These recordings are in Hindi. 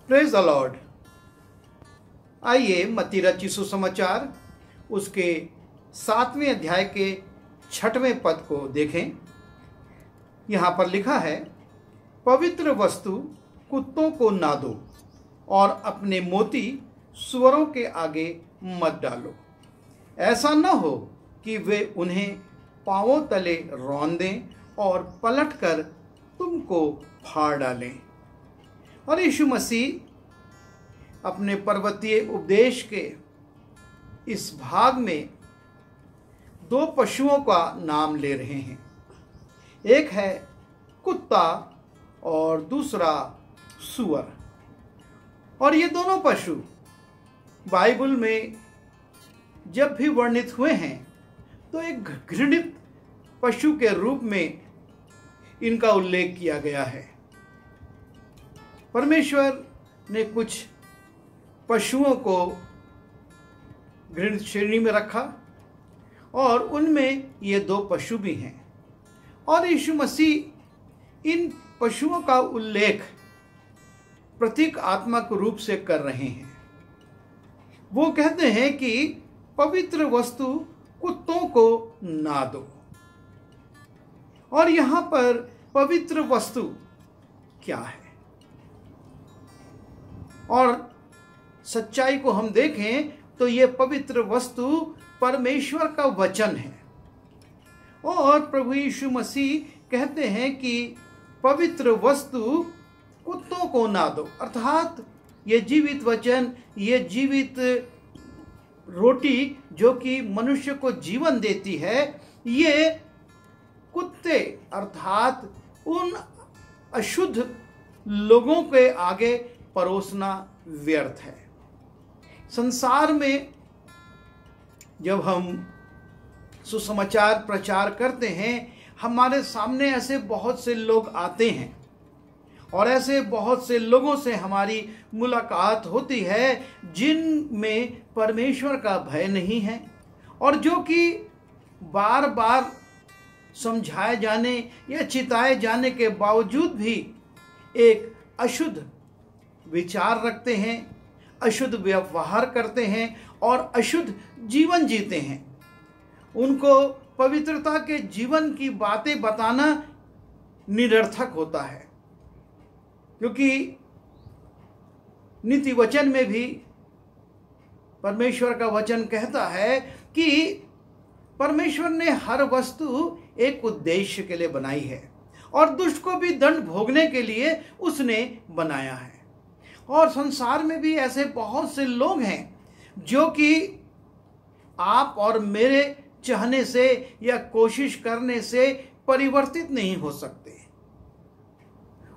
Praise the Lord. आइए मत्ती रचित सुसमाचार उसके 7वें अध्याय के 6वें पद को देखें। यहाँ पर लिखा है, पवित्र वस्तु कुत्तों को ना दो और अपने मोती सुअरों के आगे मत डालो। ऐसा न हो कि वे उन्हें पांवों तले रौंद दें और पलटकर तुमको फाड़ डालें। और यीशु मसीह अपने पर्वतीय उपदेश के इस भाग में दो पशुओं का नाम ले रहे हैं। एक है कुत्ता और दूसरा सूअर। और ये दोनों पशु बाइबल में जब भी वर्णित हुए हैं तो एक घृणित पशु के रूप में इनका उल्लेख किया गया है। परमेश्वर ने कुछ पशुओं को घृणित श्रेणी में रखा और उनमें ये दो पशु भी हैं। और यीशु मसीह इन पशुओं का उल्लेख प्रतीकात्मक रूप से कर रहे हैं। वो कहते हैं कि पवित्र वस्तु कुत्तों को ना दो। और यहां पर पवित्र वस्तु क्या है? और सच्चाई को हम देखें तो यह पवित्र वस्तु परमेश्वर का वचन है। और प्रभु यीशु मसीह कहते हैं कि पवित्र वस्तु कुत्तों को ना दो, अर्थात ये जीवित वचन, ये जीवित रोटी जो कि मनुष्य को जीवन देती है, ये कुत्ते अर्थात उन अशुद्ध लोगों के आगे परोसना व्यर्थ है। संसार में जब हम सुसमाचार प्रचार करते हैं, हमारे सामने ऐसे बहुत से लोग आते हैं और ऐसे बहुत से लोगों से हमारी मुलाकात होती है जिनमें परमेश्वर का भय नहीं है और जो कि बार बार समझाए जाने या चिताए जाने के बावजूद भी एक अशुद्ध विचार रखते हैं, अशुद्ध व्यवहार करते हैं और अशुद्ध जीवन जीते हैं। उनको पवित्रता के जीवन की बातें बताना निरर्थक होता है, क्योंकि नीति वचन में भी परमेश्वर का वचन कहता है कि परमेश्वर ने हर वस्तु एक उद्देश्य के लिए बनाई है और दुष्ट को भी दंड भोगने के लिए उसने बनाया है। और संसार में भी ऐसे बहुत से लोग हैं जो कि आप और मेरे चाहने से या कोशिश करने से परिवर्तित नहीं हो सकते।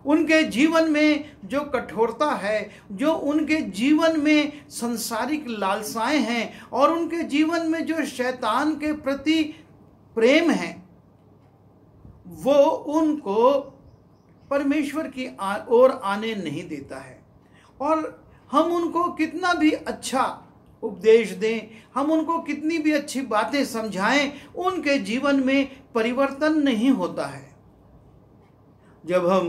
उनके जीवन में जो कठोरता है, जो उनके जीवन में सांसारिक लालसाएं हैं और उनके जीवन में जो शैतान के प्रति प्रेम है, वो उनको परमेश्वर की ओर आने नहीं देता है। और हम उनको कितना भी अच्छा उपदेश दें, हम उनको कितनी भी अच्छी बातें समझाएं, उनके जीवन में परिवर्तन नहीं होता है। जब हम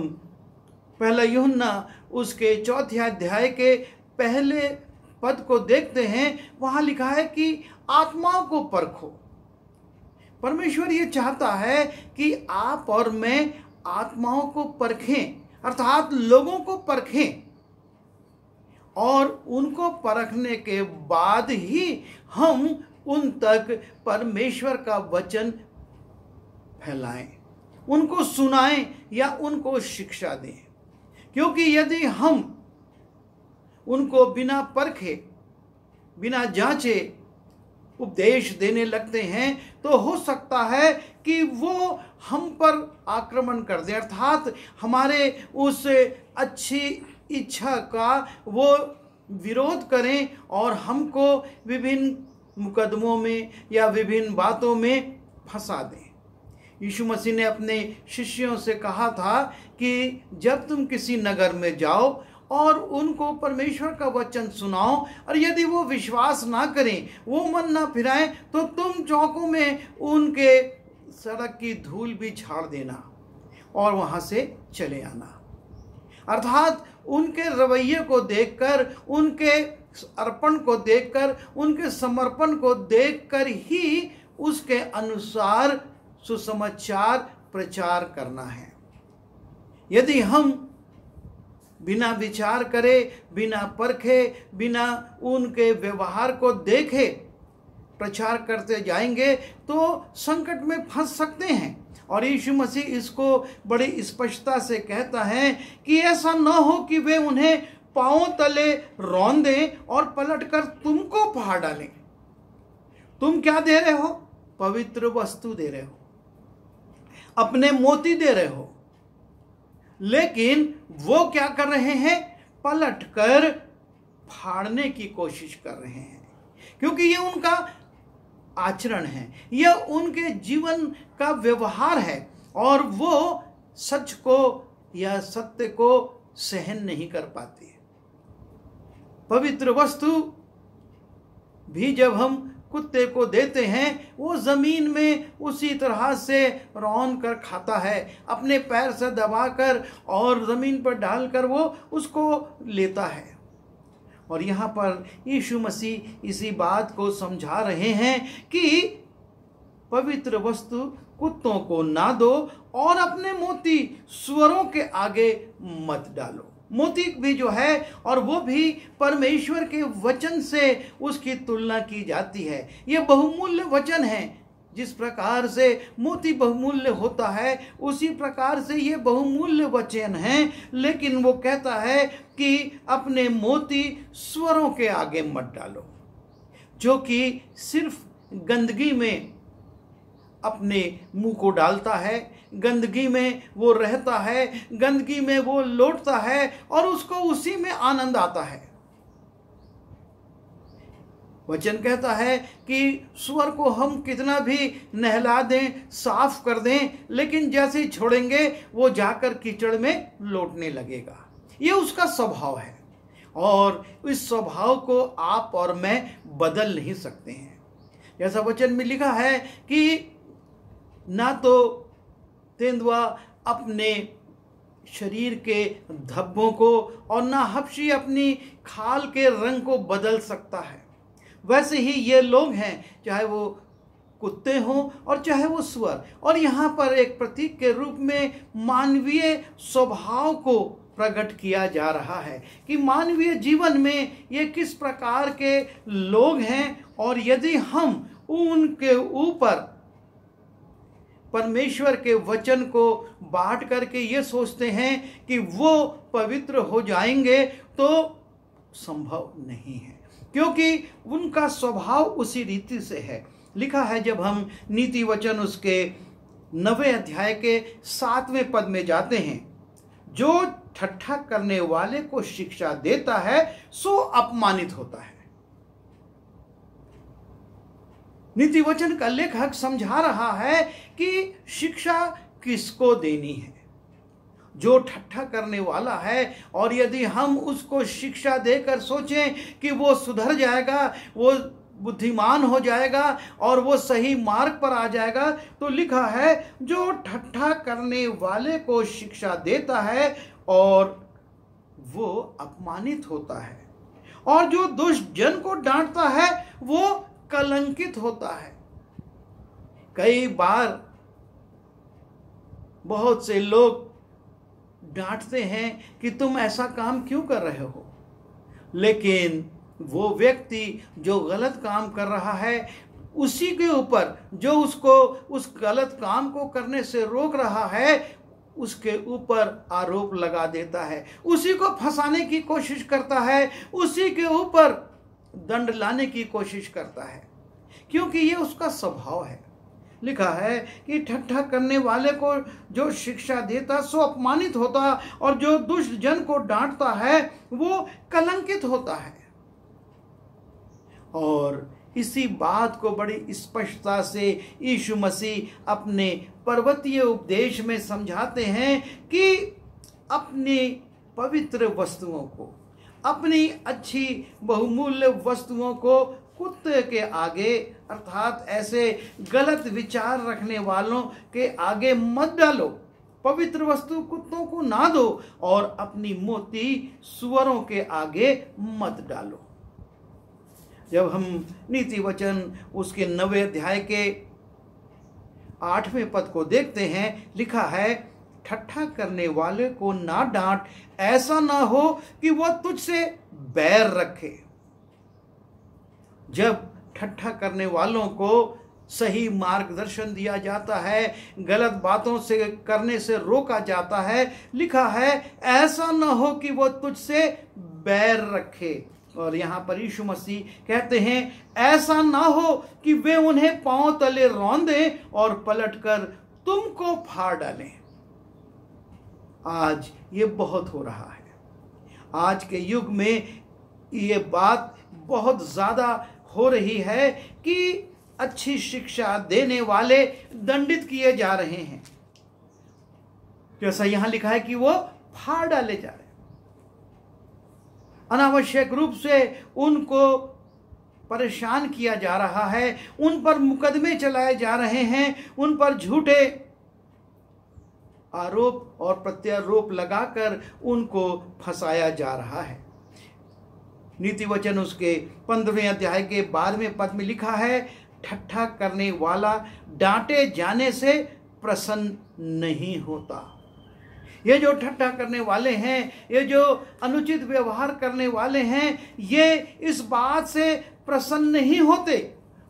पहला यूहन्ना उसके 4 अध्याय के पहले पद को देखते हैं, वहां लिखा है कि आत्माओं को परखो। परमेश्वर ये चाहता है कि आप और मैं आत्माओं को परखें, अर्थात लोगों को परखें और उनको परखने के बाद ही हम उन तक परमेश्वर का वचन फैलाएं, उनको सुनाएं या उनको शिक्षा दें। क्योंकि यदि हम उनको बिना परखे, बिना जांचे उपदेश देने लगते हैं तो हो सकता है कि वो हम पर आक्रमण कर दे, अर्थात हमारे उस अच्छी इच्छा का वो विरोध करें और हमको विभिन्न मुकदमों में या विभिन्न बातों में फंसा दें। यीशु मसीह ने अपने शिष्यों से कहा था कि जब तुम किसी नगर में जाओ और उनको परमेश्वर का वचन सुनाओ और यदि वो विश्वास ना करें, वो मन ना फिराएं, तो तुम चौकों में उनके सड़क की धूल भी झाड़ देना और वहां से चले आना। अर्थात उनके रवैये को देखकर, उनके अर्पण को देखकर, उनके समर्पण को देखकर ही उसके अनुसार सुसमाचार प्रचार करना है। यदि हम बिना विचार करे, बिना परखे, बिना उनके व्यवहार को देखे प्रचार करते जाएंगे तो संकट में फंस सकते हैं। और यीशु मसीह इसको बड़ी स्पष्टता से कहता है कि ऐसा न हो कि वे उन्हें पांव तले रौंद दें और पलटकर तुमको फाड़ डालें। तुम क्या दे रहे हो? पवित्र वस्तु दे रहे हो, अपने मोती दे रहे हो, लेकिन वो क्या कर रहे हैं? पलटकर फाड़ने की कोशिश कर रहे हैं, क्योंकि ये उनका आचरण है, यह उनके जीवन का व्यवहार है और वो सच को या सत्य को सहन नहीं कर पाती। पवित्र वस्तु भी जब हम कुत्ते को देते हैं वो जमीन में उसी तरह से रौंद कर खाता है, अपने पैर से दबाकर और जमीन पर डालकर वो उसको लेता है। और यहाँ पर यीशु मसीह इसी बात को समझा रहे हैं कि पवित्र वस्तु कुत्तों को ना दो और अपने मोती सुअरों के आगे मत डालो। मोती भी जो है और वो भी परमेश्वर के वचन से उसकी तुलना की जाती है। ये बहुमूल्य वचन है। जिस प्रकार से मोती बहुमूल्य होता है उसी प्रकार से ये बहुमूल्य वचन है, लेकिन वो कहता है कि अपने मोती सुअरों के आगे मत डालो, जो कि सिर्फ गंदगी में अपने मुंह को डालता है, गंदगी में वो रहता है, गंदगी में वो लौटता है और उसको उसी में आनंद आता है। वचन कहता है कि सुअर को हम कितना भी नहला दें, साफ कर दें, लेकिन जैसे ही छोड़ेंगे वो जाकर कीचड़ में लौटने लगेगा। ये उसका स्वभाव है और इस स्वभाव को आप और मैं बदल नहीं सकते हैं। जैसा वचन में लिखा है कि ना तो तेंदुआ अपने शरीर के धब्बों को और ना हबशी अपनी खाल के रंग को बदल सकता है, वैसे ही ये लोग हैं, चाहे वो कुत्ते हों और चाहे वो सुअर। और यहाँ पर एक प्रतीक के रूप में मानवीय स्वभाव को प्रकट किया जा रहा है कि मानवीय जीवन में ये किस प्रकार के लोग हैं, और यदि हम उनके ऊपर परमेश्वर के वचन को बांट करके ये सोचते हैं कि वो पवित्र हो जाएंगे तो संभव नहीं है, क्योंकि उनका स्वभाव उसी रीति से है। लिखा है, जब हम नीति वचन उसके 9वें अध्याय के 7वें पद में जाते हैं, जो ठट्ठा करने वाले को शिक्षा देता है सो अपमानित होता है। नीति वचन का लेखक समझा रहा है कि शिक्षा किसको देनी है। जो ठट्ठा करने वाला है, और यदि हम उसको शिक्षा देकर सोचें कि वो सुधर जाएगा, वो बुद्धिमान हो जाएगा और वो सही मार्ग पर आ जाएगा, तो लिखा है जो ठट्ठा करने वाले को शिक्षा देता है और वो अपमानित होता है, और जो दुष्ट जन को डांटता है वो कलंकित होता है। कई बार बहुत से लोग डांटते हैं कि तुम ऐसा काम क्यों कर रहे हो, लेकिन वो व्यक्ति जो गलत काम कर रहा है उसी के ऊपर, जो उसको उस गलत काम को करने से रोक रहा है, उसके ऊपर आरोप लगा देता है, उसी को फंसाने की कोशिश करता है, उसी के ऊपर दंड लाने की कोशिश करता है, क्योंकि ये उसका स्वभाव है। लिखा है कि ठट्ठा करने वाले को जो शिक्षा देता सो अपमानित होता, और जो दुष्ट जन को डांटता है वो कलंकित होता है। और इसी बात को बड़ी स्पष्टता से यीशु मसीह अपने पर्वतीय उपदेश में समझाते हैं कि अपनी पवित्र वस्तुओं को, अपनी अच्छी बहुमूल्य वस्तुओं को कुत्ते के आगे, अर्थात ऐसे गलत विचार रखने वालों के आगे मत डालो, पवित्र वस्तु कुत्तों को ना दो और अपनी मोती सुअरों के आगे मत डालो। जब हम नीति वचन उसके 9वें अध्याय के 8वें पद को देखते हैं, लिखा है, ठट्ठा करने वाले को ना डांट, ऐसा ना हो कि वह तुझसे बैर रखे। जब ठट्ठा करने वालों को सही मार्गदर्शन दिया जाता है, गलत बातों से करने से रोका जाता है, लिखा है ऐसा ना हो कि वो तुझसे बैर रखे। और यहां पर यीशु मसीह कहते हैं ऐसा ना हो कि वे उन्हें पांव तले रौंदे और पलटकर तुमको फाड़ डालें। आज ये बहुत हो रहा है। आज के युग में ये बात बहुत ज्यादा हो रही है कि अच्छी शिक्षा देने वाले दंडित किए जा रहे हैं। जैसा यहां लिखा है कि वो फाड़ डाले जा रहे हैं। अनावश्यक रूप से उनको परेशान किया जा रहा है, उन पर मुकदमे चलाए जा रहे हैं, उन पर झूठे आरोप और प्रत्यारोप लगाकर उनको फंसाया जा रहा है। नीति वचन उसके 15वें अध्याय के 12वें पद में लिखा है, ठट्ठा करने वाला डांटे जाने से प्रसन्न नहीं होता। ये जो ठट्ठा करने वाले हैं, ये जो अनुचित व्यवहार करने वाले हैं, ये इस बात से प्रसन्न नहीं होते,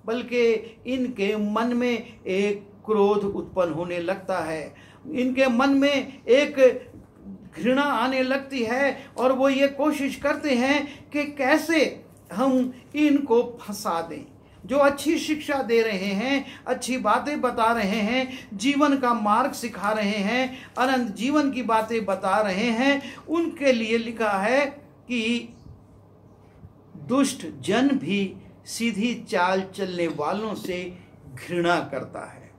बल्कि इनके मन में एक क्रोध उत्पन्न होने लगता है, इनके मन में एक घृणा आने लगती है और वो ये कोशिश करते हैं कि कैसे हम इनको फंसा दें। जो अच्छी शिक्षा दे रहे हैं, अच्छी बातें बता रहे हैं, जीवन का मार्ग सिखा रहे हैं, अनंत जीवन की बातें बता रहे हैं, उनके लिए लिखा है कि दुष्ट जन भी सीधी चाल चलने वालों से घृणा करता है।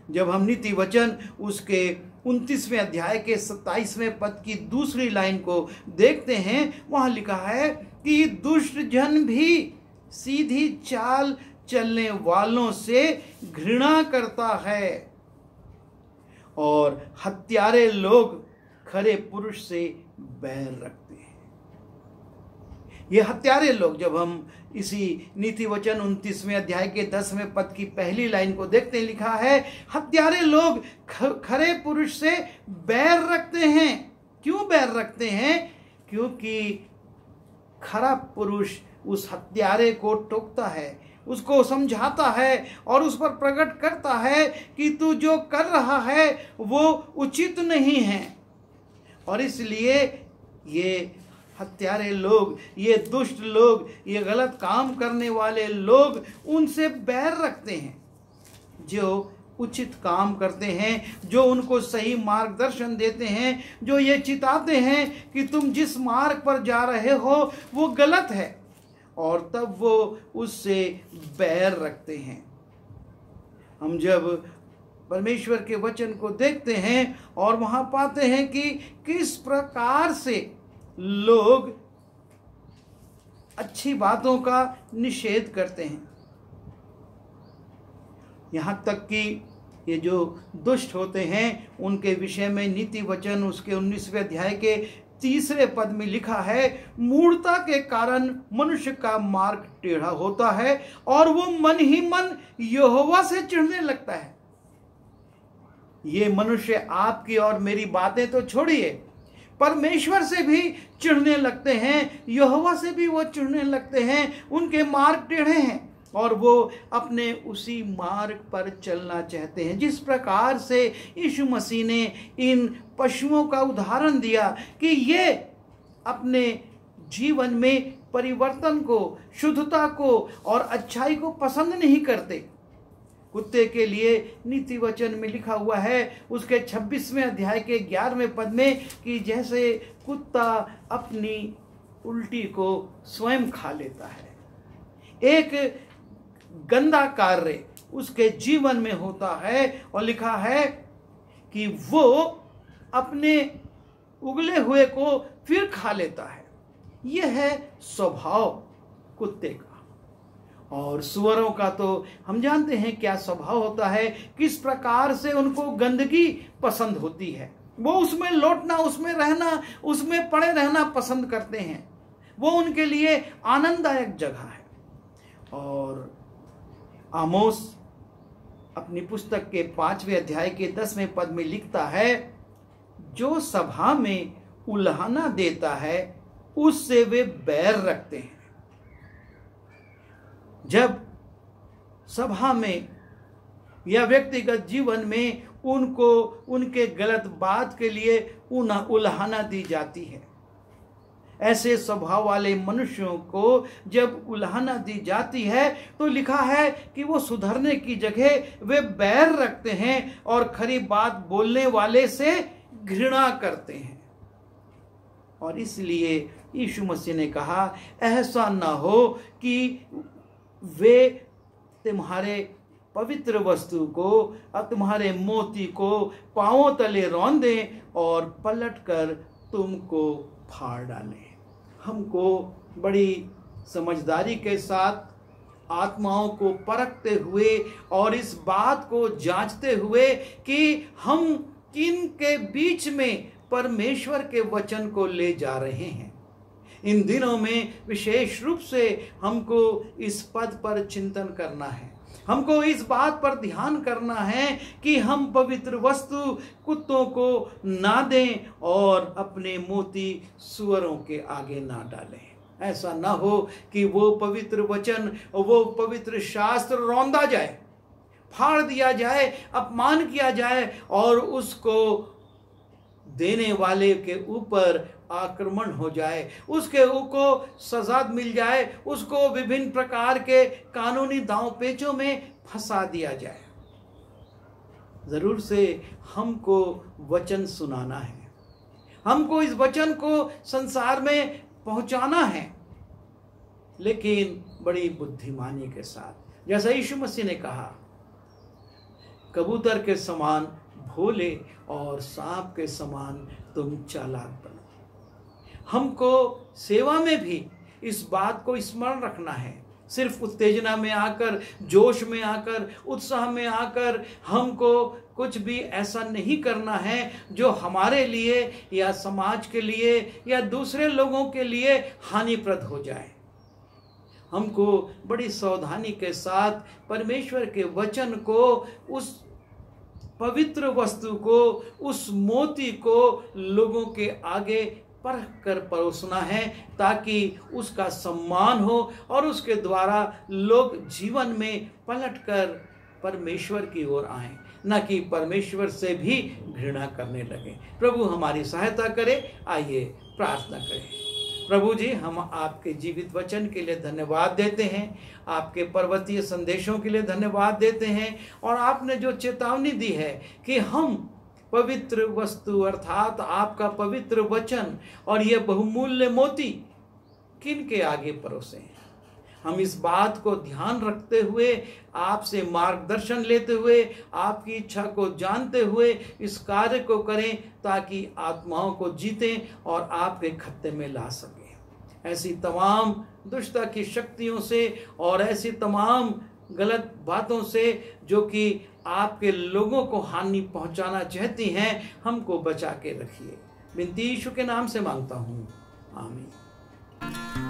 जब हम नीति वचन उसके 29वें अध्याय के 27वें पद की दूसरी लाइन को देखते हैं, वहां लिखा है कि दुष्ट जन भी सीधी चाल चलने वालों से घृणा करता है और हत्यारे लोग खरे पुरुष से बैर रखते हैं। ये हत्यारे लोग, जब हम इसी नीति वचन 29वें अध्याय के 10वें पद की पहली लाइन को देखते हैं, लिखा है हत्यारे लोग खरे पुरुष से बैर रखते हैं। क्यों बैर रखते हैं? क्योंकि खरा पुरुष उस हत्यारे को टोकता है, उसको समझाता है और उस पर प्रकट करता है कि तू जो कर रहा है वो उचित नहीं है। और इसलिए ये हत्यारे लोग, ये दुष्ट लोग, ये गलत काम करने वाले लोग उनसे बैर रखते हैं। जो उचित काम करते हैं, जो उनको सही मार्गदर्शन देते हैं, जो ये चिताते हैं कि तुम जिस मार्ग पर जा रहे हो वो गलत है, और तब वो उससे बैर रखते हैं। हम जब परमेश्वर के वचन को देखते हैं और वहां पाते हैं कि किस प्रकार से लोग अच्छी बातों का निषेध करते हैं, यहां तक कि ये जो दुष्ट होते हैं उनके विषय में नीति वचन उसके 19वें अध्याय के 3 पद में लिखा है, मूढ़ता के कारण मनुष्य का मार्ग टेढ़ा होता है और वो मन ही मन यहोवा से चिढ़ने लगता है। ये मनुष्य आपकी और मेरी बातें तो छोड़िए, परमेश्वर से भी चिढ़ने लगते हैं, यहोवा से भी वो चिढ़ने लगते हैं। उनके मार्ग टेढ़े हैं और वो अपने उसी मार्ग पर चलना चाहते हैं। जिस प्रकार से यीशु मसीह ने इन पशुओं का उदाहरण दिया कि ये अपने जीवन में परिवर्तन को, शुद्धता को और अच्छाई को पसंद नहीं करते। कुत्ते के लिए नीति वचन में लिखा हुआ है उसके 26वें अध्याय के 11वें पद में कि जैसे कुत्ता अपनी उल्टी को स्वयं खा लेता है। एक गंदा कार्य उसके जीवन में होता है और लिखा है कि वो अपने उगले हुए को फिर खा लेता है। यह है स्वभाव कुत्ते का। और सुअरों का तो हम जानते हैं क्या स्वभाव होता है, किस प्रकार से उनको गंदगी पसंद होती है। वो उसमें लौटना, उसमें रहना, उसमें पड़े रहना पसंद करते हैं। वो उनके लिए आनंददायक जगह है। और आमोस अपनी पुस्तक के 5वें अध्याय के 10वें पद में लिखता है, जो सभा में उल्हाना देता है उससे वे बैर रखते हैं। जब सभा में या व्यक्तिगत जीवन में उनको उनके गलत बात के लिए उल्हाना दी जाती है, ऐसे स्वभाव वाले मनुष्यों को जब उल्हाना दी जाती है तो लिखा है कि वो सुधरने की जगह वे बैर रखते हैं और खरी बात बोलने वाले से घृणा करते हैं। और इसलिए यीशु मसीह ने कहा, ऐसा ना हो कि वे तुम्हारे पवित्र वस्तु को और तुम्हारे मोती को पांवों तले रौंदे और पलटकर तुमको फाड़ डालें। हमको बड़ी समझदारी के साथ आत्माओं को परखते हुए और इस बात को जांचते हुए कि हम किन के बीच में परमेश्वर के वचन को ले जा रहे हैं, इन दिनों में विशेष रूप से हमको इस पद पर चिंतन करना है। हमको इस बात पर ध्यान करना है कि हम पवित्र वस्तु कुत्तों को ना दें और अपने मोती सुअरों के आगे ना डालें। ऐसा ना हो कि वो पवित्र वचन, वो पवित्र शास्त्र रौंदा जाए, फाड़ दिया जाए, अपमान किया जाए और उसको देने वाले के ऊपर आक्रमण हो जाए, उसके को सजा मिल जाए, उसको विभिन्न प्रकार के कानूनी दांव पेचों में फंसा दिया जाए। जरूर से हमको वचन सुनाना है, हमको इस वचन को संसार में पहुंचाना है, लेकिन बड़ी बुद्धिमानी के साथ। जैसा यीशु मसीह ने कहा, कबूतर के समान भोले और सांप के समान तुम चालाक बनो। हमको सेवा में भी इस बात को स्मरण रखना है। सिर्फ उत्तेजना में आकर, जोश में आकर, उत्साह में आकर हमको कुछ भी ऐसा नहीं करना है जो हमारे लिए या समाज के लिए या दूसरे लोगों के लिए हानिप्रद हो जाए। हमको बड़ी सावधानी के साथ परमेश्वर के वचन को, उस पवित्र वस्तु को, उस मोती को लोगों के आगे परख कर परोसना है, ताकि उसका सम्मान हो और उसके द्वारा लोग जीवन में पलटकर परमेश्वर की ओर आएं, न कि परमेश्वर से भी घृणा करने लगे। प्रभु हमारी सहायता करे। आइए प्रार्थना करें। प्रभु जी, हम आपके जीवित वचन के लिए धन्यवाद देते हैं, आपके पर्वतीय संदेशों के लिए धन्यवाद देते हैं, और आपने जो चेतावनी दी है कि हम पवित्र वस्तु अर्थात आपका पवित्र वचन और यह बहुमूल्य मोती किन के आगे परोसे हैं। हम इस बात को ध्यान रखते हुए, आपसे मार्गदर्शन लेते हुए, आपकी इच्छा को जानते हुए इस कार्य को करें, ताकि आत्माओं को जीतें और आपके खत्ते में ला सकें। ऐसी तमाम दुष्टता की शक्तियों से और ऐसी तमाम गलत बातों से जो कि आपके लोगों को हानि पहुंचाना चाहती हैं, हमको बचा के रखिए। विनती यीशु के नाम से मांगता हूँ, आमीन।